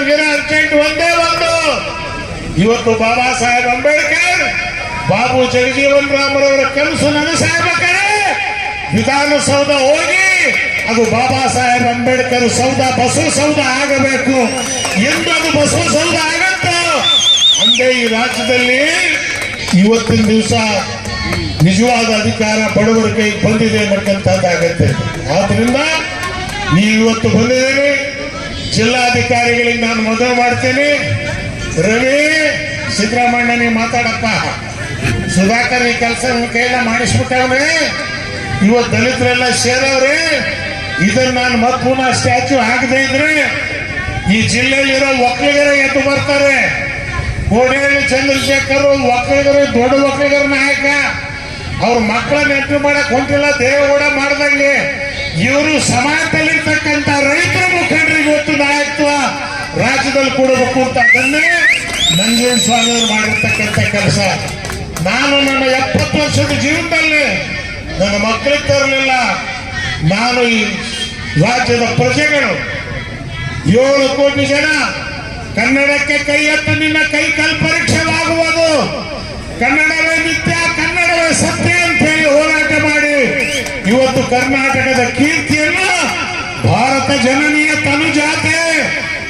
ನಮ್ಗಿರೋ urgent ಒಂದೇ ಒಂದು, ಇವತ್ತು ಬಾಬಾ ಸಾಹೇಬ್ ಅಂಬೇಡ್ಕರ್ ಬಾಬು ಜಗಜೀವನ್ ರಾಮರವರ ಕನಸು ನನಸಾಗಬೇಕಾದ್ರೆ ವಿಧಾನಸೌಧ ಹೋಗಿ ಅದು ಬಾಬಾ ಸಾಹೇಬ್ ಅಂಬೇಡ್ಕರ್ ಸೌಧ ಬಸವ ಸೌಧ ಆಗಬೇಕು. ಎಂದು ಅದು ಬಸವ ಸೌಧ ಆಗತ್ತೋ ಅಂದೇ ಈ ರಾಜ್ಯದಲ್ಲಿ ಇವತ್ತಿನ ದಿವಸ ನಿಜವಾದ ಅಧಿಕಾರ ಬಡವರ ಕೈಗೆ ಬಂದಿದೆ ಅನ್ನತಕ್ಕಂಥದ್ದಾಗತ್ತೆ. ಆದ್ರಿಂದ ನೀವು ಇವತ್ತು ಬಂದಿದ್ದೀರಿ, ಜಿಲ್ಲಾಧಿಕಾರಿಗಳಿಗೆ ನಾನು ಮದುವೆ ಮಾಡ್ತೇನೆ. ರವಿ ಸಿದ್ದರಾಮಣ್ಣ ನೀವು ಮಾತಾಡಪ್ಪ, ಸುಧಾಕರ್ ಈ ಕೆಲಸ ನಿಮ್ಮ ಕೈಯೆಲ್ಲ ಮಾಡಿಸ್ಬಿಟ್ಟವ್ರೆ, ಇವತ್ತು ದಲಿತರೆಲ್ಲ ಸೇರವ್ರೆ. ಇದನ್ನ ನಾನು ಮತ್ತೆ ಪುನಃ ಸ್ಟ್ಯಾಚ್ಯೂ ಆಗದೆ ಇದ್ರೆ ಈ ಜಿಲ್ಲೆಯಲ್ಲಿರೋ ಒಕ್ಕಲಿಗರ ಎದ್ದು ಬರ್ತಾರೆ. ಕೋಡಿಹಳ್ಳಿ ಚಂದ್ರಶೇಖರ್ ಒಕ್ಕಲಿಗರ ದೊಡ್ಡ ಒಕ್ಕಲಿಗರ ನಾಯಕ, ಅವ್ರ ಮಕ್ಕಳನ್ನ ಎಂಟ್ರಿ ಮಾಡಕ್ ಹೊಂಟಿಲ್ಲ ದೇವೇಗೌಡ ಮಾಡ್ದಂಗೆ. ಇವರು ಸಮಾಜದಲ್ಲಿರ್ತಕ್ಕಂಥ ರೈತರ ಮುಖಂಡರಿಗೆ ಇವತ್ತು ನಾಯಕತ್ವ ರಾಜ್ಯದಲ್ಲಿ ಕೊಡಬೇಕು ಅಂತ ಅದನ್ನೇ ನಂಜೇನ ಸ್ವಾಮಿ ಅವರು ಮಾಡಿರ್ತಕ್ಕಂಥ ಕೆಲಸ. ನಾನು ನನ್ನ 70 ವರ್ಷದ ಜೀವನದಲ್ಲಿ ನನ್ನ ಮಕ್ಕಳಿಗೆ ತರಲಿಲ್ಲ. ನಾನು ಈ ರಾಜ್ಯದ ಪ್ರಜೆಗಳು 7 ಕೋಟಿ ಜನ ಕನ್ನಡಕ್ಕೆ ಕೈ ಎತ್ತು, ನಿನ್ನ ಕೈ ಕಲ್ ಪರೀಕ್ಷೆವಾಗುವುದು. ಕನ್ನಡವೇ ನಿತ್ಯ, ಕನ್ನಡವೇ ಸತ್ಯ ಅಂತ ಹೇಳಿ ಹೋರಾಟ ಮಾಡಿ ಇವತ್ತು ಕರ್ನಾಟಕದ ಕೀರ್ತಿಯನ್ನು ಭಾರತ ಜನನೀಯ ತನುಜಾತೆ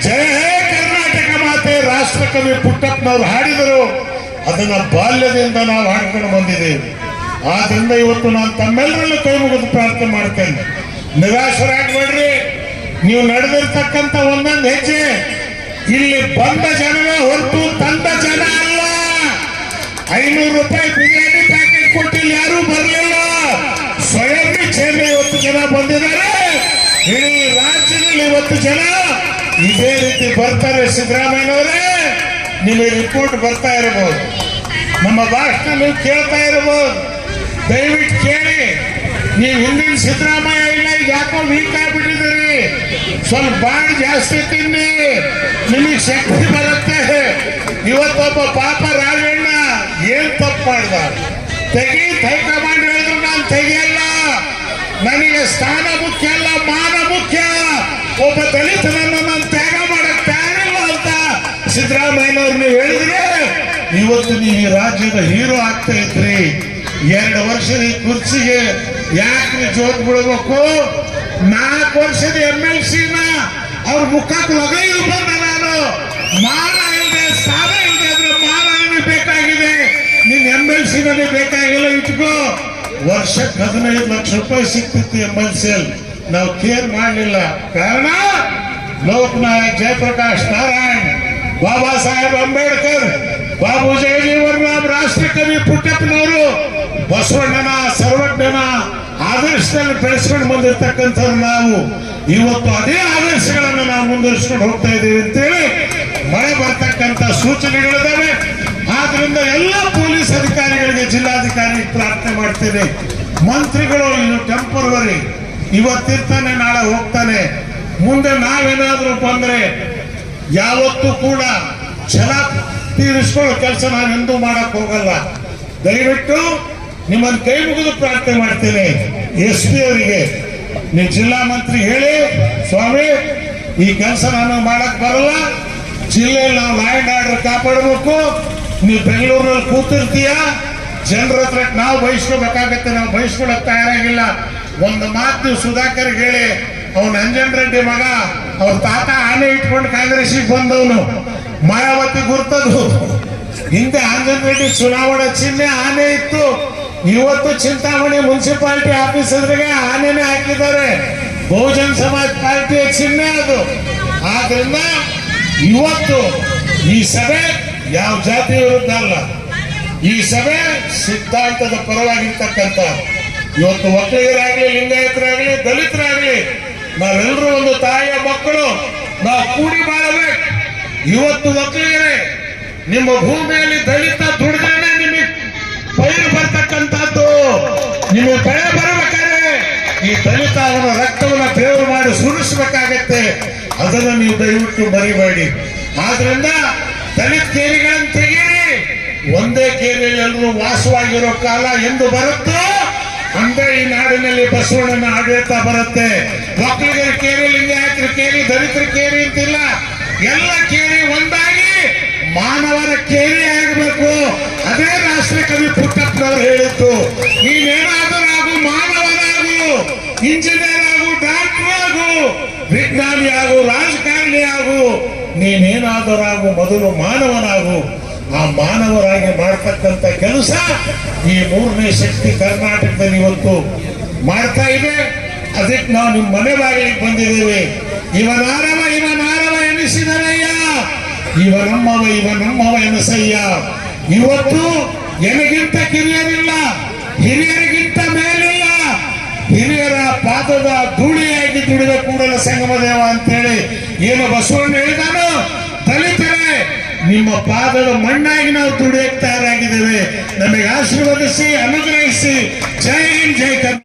ಜಯ ಹೇ ಕರ್ನಾಟಕ ಮಾತೆ ರಾಷ್ಟ್ರಕವಿ ಪುಟ್ಟಪ್ಪನವರು ಹಾಡಿದರು. ಅದನ್ನ ಬಾಲ್ಯದಿಂದ ನಾವು ಹಾಡ್ಕೊಂಡು ಬಂದಿದ್ದೇವೆ. ಆದ್ರಿಂದ ಇವತ್ತು ನಾನು ತಮ್ಮೆಲ್ಲರಲ್ಲೂ ಕೈ ಮುಗಿದು ಪ್ರಾರ್ಥನೆ ಮಾಡ್ತೇನೆ, ನಿರಾಶರಾಗಬೇಡ್ರಿ. ನೀವು ನಡೆದಿರ್ತಕ್ಕಂಥ ಒಂದೊಂದು ಹೆಜ್ಜೆ ಇಲ್ಲಿ ಬಂದ ಜನವೇ ಹೊರತು ತಂದ ಜನ ಅಲ್ಲ. 500 ರೂಪಾಯಿ ಬಿರಿಯಾನಿ ಪ್ಯಾಕೆಟ್ ಕೊಟ್ಟಿಲ್ಲ, ಯಾರೂ ಬರಲಿಲ್ಲ. ಸ್ವಯಂ ಇಚ್ಛೆಯಿಂದ ಇವತ್ತು ಜನ ಬಂದಿದ್ದಾರೆ. ಇಡೀ ರಾಜ್ಯದಲ್ಲಿ ಇವತ್ತು ಜನ ಇದೇ ರೀತಿ ಬರ್ತಾರೆ. ಸಿದ್ದರಾಮಯ್ಯನವರೇ, ನಿಮಗೆ ರಿಪೋರ್ಟ್ ಬರ್ತಾ ಇರಬಹುದು, ನಮ್ಮ ಭಾಷಣ ನೀವು ಕೇಳ್ತಾ ಇರಬಹುದು. ದಯವಿಟ್ಟು ಕೇಳಿ. ನೀವು ಹಿಂದಿನ ಸಿದ್ದರಾಮಯ್ಯ ಇಲ್ಲ, ಈಗ ಯಾಕೋ ವೀಕ್ ಆಗ್ಬಿಟ್ಟಿದ್ದೀರಿ. ಸ್ವಲ್ಪ ಬಾಣ್ ಜಾಸ್ತಿ ತಿನ್ನಿ, ನಿಮಗೆ ಶಕ್ತಿ ಬರುತ್ತೆ. ಇವತ್ತೊಬ್ಬ ಪಾಪ ರಾಜಣ್ಣ ಏನ್ ತಪ್ಪು ಮಾಡ್ದ, ಹೈಕಮಾಂಡ್ ಹೇಳಿದ್ರು ನಾನು ತೆಗಿಯಲ್ಲ, ನನಗೆ ಸ್ಥಾನ ಮುಖ್ಯ ಅಲ್ಲ ಮಾನ ಮುಖ್ಯ, ಒಬ್ಬ ದಲಿತನನ್ನು ನಾನು ತ್ಯಾಗ ಮಾಡಕ್ ತಯಾರಿಲ್ಲ ಅಂತ ಸಿದ್ದರಾಮಯ್ಯನವ್ರು ನೀವು ಹೇಳಿದ್ರೆ ಇವತ್ತು ನೀವು ಈ ರಾಜ್ಯದ ಹೀರೋ ಆಗ್ತಾ ಇದ್ರಿ. 2 ವರ್ಷದ ಈ ಕುರ್ಚಿಗೆ ಯಾಕ್ರಿ ಜೋತ್ ಬಿಡಬೇಕು? 4 ವರ್ಷದ MLC ಅವ್ರ ಮುಖಕ್ಕೆ ಲಗೈದು ಬಂದ ನಾನು. ಮಾನ ಇಲ್ಲದೆ ಸ್ಥಾನ ಇಲ್ಲದೆ ಆದ್ರೆ ಮಾನ ನಿಮಗೆ ಬೇಕಾಗಿದೆ, ನಿನ್ MLC ನಲ್ಲಿ ಬೇಕಾಗಿಲ್ಲ. ಇಟ್ಕೋ, ವರ್ಷಕ್ಕೆ 15 ಲಕ್ಷ ರೂಪಾಯಿ ಸಿಕ್ತಿತ್ತು MLC ಅಲ್ಲಿ, ನಾವು ಕೇರ್ ಮಾಡಲಿಲ್ಲ. ಕಾರಣ ಲೋಕನಾಯಕ್ ಜಯಪ್ರಕಾಶ್ ನಾರಾಯಣ್, ಬಾಬಾ ಸಾಹೇಬ್ ಅಂಬೇಡ್ಕರ್, ಬಾಬು ಜಗಜೀವನ್ ರಾಮ್, ರಾಷ್ಟ್ರಕವಿ ಪುಟ್ಟಪ್ಪನವರು ಬಸವಣ್ಣನ ಸರ್ವಜ್ಞನ ಆದರ್ಶದಲ್ಲಿ ಬೆಳೆಸ್ಕೊಂಡು ಬಂದಿರ್ತಕ್ಕಂಥವ್ರು ನಾವು. ಇವತ್ತು ಅದೇ ಆದರ್ಶಗಳನ್ನು ನಾವು ಮುಂದುವರಿಸ್ಕೊಂಡು ಹೋಗ್ತಾ ಇದ್ದೀವಿ ಅಂತೇಳಿ ಮಳೆ ಬರ್ತಕ್ಕಂಥ ಸೂಚನೆಗಳಿದ್ದಾವೆ. ಆದ್ರಿಂದ ಎಲ್ಲ ಪೊಲೀಸ್ ಅಧಿಕಾರಿಗಳಿಗೆ, ಜಿಲ್ಲಾಧಿಕಾರಿ ಪ್ರಾರ್ಥನೆ ಮಾಡ್ತೇನೆ, ಮಂತ್ರಿಗಳು ಇದು ಟೆಂಪರವರಿ, ಇವತ್ತಿರ್ತಾನೆ ನಾಳೆ ಹೋಗ್ತಾನೆ. ಮುಂದೆ ನಾವೇನಾದ್ರೂ ಬಂದ್ರೆ ಯಾವತ್ತೂ ಕೂಡ ಛಲ ತೀರಿಸ್ಕೊಳ್ಳೋ ಕೆಲಸ ನಾವೆಂದೂ ಮಾಡಕ್ ಹೋಗಲ್ಲ. ದಯವಿಟ್ಟು ನಿಮ್ಮನ್ನು ಕೈ ಮುಗಿದು ಪ್ರಾರ್ಥನೆ ಮಾಡ್ತೇನೆ. SP ಅವರಿಗೆ, ನೀವು ಜಿಲ್ಲಾ ಮಂತ್ರಿ ಹೇಳಿ, ಸ್ವಾಮಿ ಈ ಕೆಲಸ ನಾನು ಮಾಡಕ್ ಬರಲ್ಲ, ಜಿಲ್ಲೆಯಲ್ಲಿ ನಾವು ಲಾ ಅಂಡ್ ಆರ್ಡರ್ ಕಾಪಾಡಬೇಕು. ನೀವು ಬೆಂಗಳೂರಿನಲ್ಲಿ ಕೂತಿರ್ತೀಯ, ಜನರ ಹತ್ರ ನಾವು ಬಯಸ್ಕೋಬೇಕಾಗತ್ತೆ, ನಾವು ಬಯಸ್ಕೊಳಕ್ ತಯಾರಾಗಿಲ್ಲ. ಒಂದು ಮಾತು ನೀವು ಸುಧಾಕರ್ ಹೇಳಿ, ಅವನು ಅಂಜನ್ ರೆಡ್ಡಿ ಮಗ, ಅವ್ರ ತಾತ ಆನೆ ಇಟ್ಕೊಂಡು ಕಾಂಗ್ರೆಸ್ಸಿಗೆ ಬಂದವನು, ಮಾಯಾವತಿ ಗುರ್ತದು. ಹಿಂದೆ ಅಂಜನ್ ರೆಡ್ಡಿ ಚುನಾವಣಾ ಚಿಹ್ನೆ ಆನೆ ಇತ್ತು. ಇವತ್ತು ಚಿಂತಾಮಣಿ ಮುನ್ಸಿಪಾಲಿಟಿ ಆಫೀಸ್ ಎದುರಿಗೆ ಆನೆನೇ ಹಾಕಿದ್ದಾರೆ. ಬಹುಜನ್ ಸಮಾಜ್ ಪಾರ್ಟಿಯ ಚಿಹ್ನೆ ಅದು. ಆದ್ರಿಂದ ಇವತ್ತು ಈ ಸಭೆ ಯಾವ ಜಾತಿ ವಿರುದ್ಧ ಅಲ್ಲ, ಈ ಸಭೆ ಸಿದ್ಧಾಂತದ ಪರವಾಗಿರ್ತಕ್ಕಂಥ. ಇವತ್ತು ಒಕ್ಕಲಿಗರಾಗ್ಲಿ, ಲಿಂಗಾಯತರಾಗ್ಲಿ, ದಲಿತರಾಗ್ಲಿ, ನಾವೆಲ್ಲರೂ ಒಂದು ತಾಯಿಯ ಮಕ್ಕಳು, ನಾವು ಕೂಡಿ ಬಾಳಬೇಕು. ಇವತ್ತು ಒಕ್ಕಲಿಗರೇ, ನಿಮ್ಮ ಭೂಮಿಯಲ್ಲಿ ದಲಿತ ದುಡಿದ್ರೆ ನಿಮಗೆ ಪೈರು ಬರ್ತಕ್ಕಂಥದ್ದು, ನಿಮಗೆ ಬೆಳೆ ಬರಬೇಕಾದ್ರೆ ಈ ದಲಿತ ಅವನ ರಕ್ತವನ್ನು ಬೇರು ಮಾಡಿ ಸುರಿಸಬೇಕಾಗತ್ತೆ. ಅದನ್ನು ನೀವು ದಯವಿಟ್ಟು ಮರಿಬೇಡಿ. ಆದ್ರಿಂದ ದಲಿತ ಕೇರಿಗಳನ್ನು ತೆಗೀರಿ. ಒಂದೇ ಕೇರಿಯಲ್ಲಿ ಎಲ್ಲರೂ ವಾಸವಾಗಿರೋ ಕಾಲ ಎಂದು ಬರುತ್ತೋ ಅಂದೇ ಈ ನಾಡಿನಲ್ಲಿ ಬಸವಣ್ಣನ ಆಡಳಿತ ಬರುತ್ತೆ. ಒಕ್ಕಲಿಗರ ಕೇರಿ, ಲಿಂಗಾಯತರ ಕೇರಿ, ದಲಿತರ ಕೇರಿ ಅಂತಿಲ್ಲ, ಎಲ್ಲ ಬಿಟ್ಟು ನೀನೇನಾದರೂ ಆಗು, ಮಾನವನಾಗು, ಇಂಜಿನಿಯರ್ ಆಗು, ಡಾಕ್ಟರ್ ಆಗು, ವಿಜ್ಞಾನಿ ಆಗು, ರಾಜಕಾರಣಿ ಆಗು, ನೀನೇನಾದರೂ ಆಗು, ಮೊದಲು ಮಾನವನಾಗು. ಆ ಮಾನವರಾಗಿ ಮಾಡ್ತಕ್ಕಂಥ ಕೆಲಸ ಈ ಮೂರನೇ ಶಕ್ತಿ ಕರ್ನಾಟಕದಲ್ಲಿ ಇವತ್ತು ಮಾಡ್ತಾ ಇದೆ. ಅದಕ್ಕೆ ನಾವು ನಿಮ್ಮ ಮನೆ ಬಾಗಿಲಿಗೆ ಬಂದಿದ್ದೇವೆ. ಇವನಾರವ ಎನಿಸಿದರಯ್ಯ, ಇವನಮ್ಮವ ಎನಿಸಯ್ಯ. ಇವತ್ತು ಎನಗಿಂತ ಕಿರಿಯರಿಲ್ಲ, ಹಿರಿಯರಿಗಿಂತ ಮೇಲಿಲ್ಲ. ಹಿರಿಯರ ಪಾದದ ಧೂಳಿಯಾಗಿ ದುಡಿದ ಕೂಡಲ ಸಂಗಮ ದೇವ ಅಂತೇಳಿ ಏನು ಬಸವಣ್ಣ ಹೇಳಿದಾನೋ, ದಲಿತರೇ ನಿಮ್ಮ ಪಾದದ ಮಣ್ಣಾಗಿ ನಾವು ದುಡಿಯಕ್ಕೆ ತಯಾರಾಗಿದ್ದೇವೆ. ನಮಗೆ ಆಶೀರ್ವದಿಸಿ, ಅನುಗ್ರಹಿಸಿ. ಜೈ ಹಿಂದ್, ಜೈ ಕರ್ನಾಟಕ.